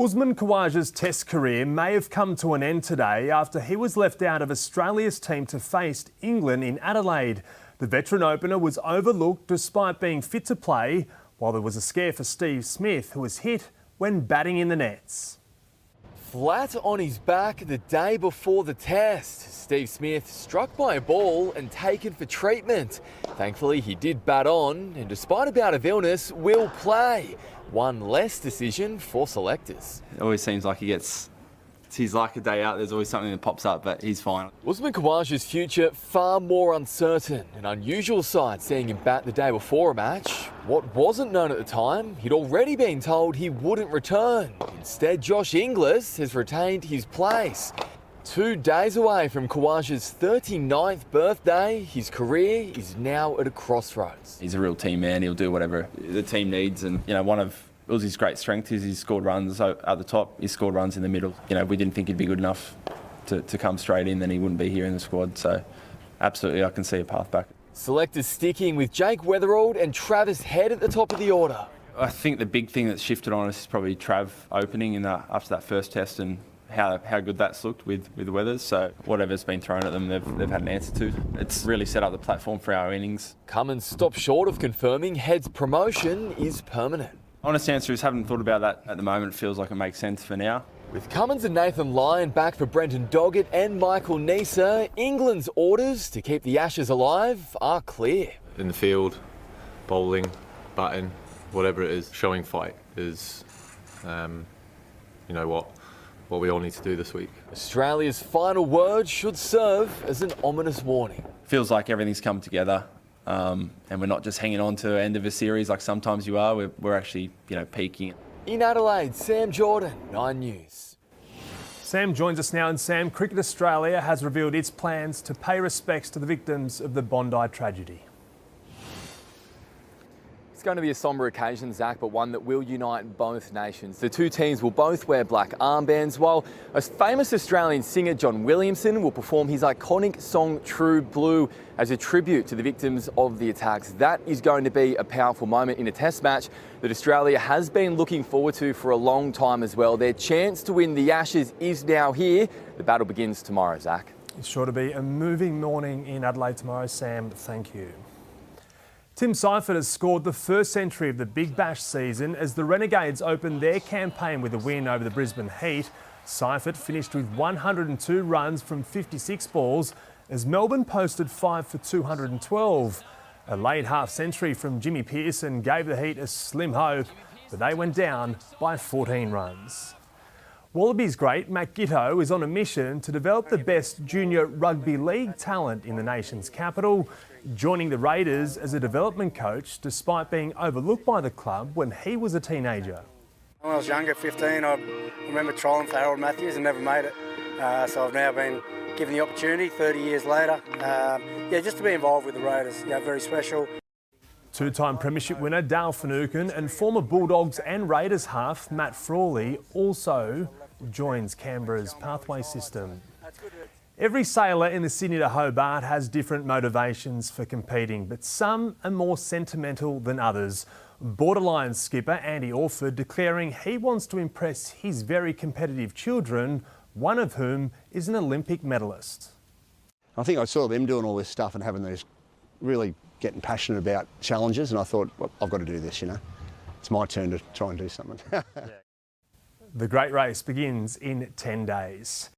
Usman Khawaja's Test career may have come to an end today after he was left out of Australia's team to face England in Adelaide. The veteran opener was overlooked despite being fit to play, while there was a scare for Steve Smith, who was hit when batting in the nets. Flat on his back the day before the test, Steve Smith struck by a ball and taken for treatment. Thankfully, he did bat on, and despite a bout of illness, will play. One less decision for selectors. It always seems like he's like a day out, there's always something that pops up, but he's fine. Usman Khawaja's future far more uncertain. An unusual sight seeing him bat the day before a match. What wasn't known at the time, he'd already been told he wouldn't return. Instead, Josh Inglis has retained his place. 2 days away from Khawaja's 39th birthday, his career is now at a crossroads. He's a real team man, he'll do whatever the team needs, and one of Uzi's great strengths is he's scored runs at the top, he's scored runs in the middle. We didn't think he'd be good enough to come straight in, then he wouldn't be here in the squad, so absolutely I can see a path back. Selectors sticking with Jake Weatherald and Travis Head at the top of the order. I think the big thing that's shifted on us is probably Trav opening after that first test, and how good that's looked with the Weathers. So whatever's been thrown at them, they've had an answer to. It's really set up the platform for our innings. Cummins stopped short of confirming Head's promotion is permanent. Honest answer is haven't thought about that at the moment. It feels like it makes sense for now. With Cummins and Nathan Lyon back for Brenton Doggett and Michael Neser, England's orders to keep the Ashes alive are clear. In the field, bowling, batting, whatever it is, showing fight is, what we all need to do this week. Australia's final word should serve as an ominous warning. Feels like everything's come together, and we're not just hanging on to the end of a series like sometimes you are. We're actually, peaking. In Adelaide, Sam Jordan, 9 News. Sam joins us now, and Sam, Cricket Australia has revealed its plans to pay respects to the victims of the Bondi tragedy. It's going to be a sombre occasion, Zach, but one that will unite both nations. The two teams will both wear black armbands, while a famous Australian singer, John Williamson, will perform his iconic song True Blue as a tribute to the victims of the attacks. That is going to be a powerful moment in a test match that Australia has been looking forward to for a long time as well. Their chance to win the Ashes is now here. The battle begins tomorrow, Zach. It's sure to be a moving morning in Adelaide tomorrow, Sam. Thank you. Tim Seifert has scored the first century of the Big Bash season as the Renegades opened their campaign with a win over the Brisbane Heat. Seifert finished with 102 runs from 56 balls as Melbourne posted 5 for 212. A late half-century from Jimmy Pearson gave the Heat a slim hope, but they went down by 14 runs. Wallabies great Matt Giteau is on a mission to develop the best junior rugby league talent in the nation's capital, joining the Raiders as a development coach despite being overlooked by the club when he was a teenager. When I was younger, 15, I remember trialling for Harold Matthews and never made it. So I've now been given the opportunity 30 years later. Just to be involved with the Raiders, very special. Two-time premiership winner Dale Finucane and former Bulldogs and Raiders half Matt Frawley also joins Canberra's pathway system. Every sailor in the Sydney to Hobart has different motivations for competing, but some are more sentimental than others. Borderline skipper Andy Orford declaring he wants to impress his very competitive children, one of whom is an Olympic medalist. I think I saw them doing all this stuff and having these really getting passionate about challenges, and I thought, well, I've got to do this, It's my turn to try and do something. The great race begins in 10 days.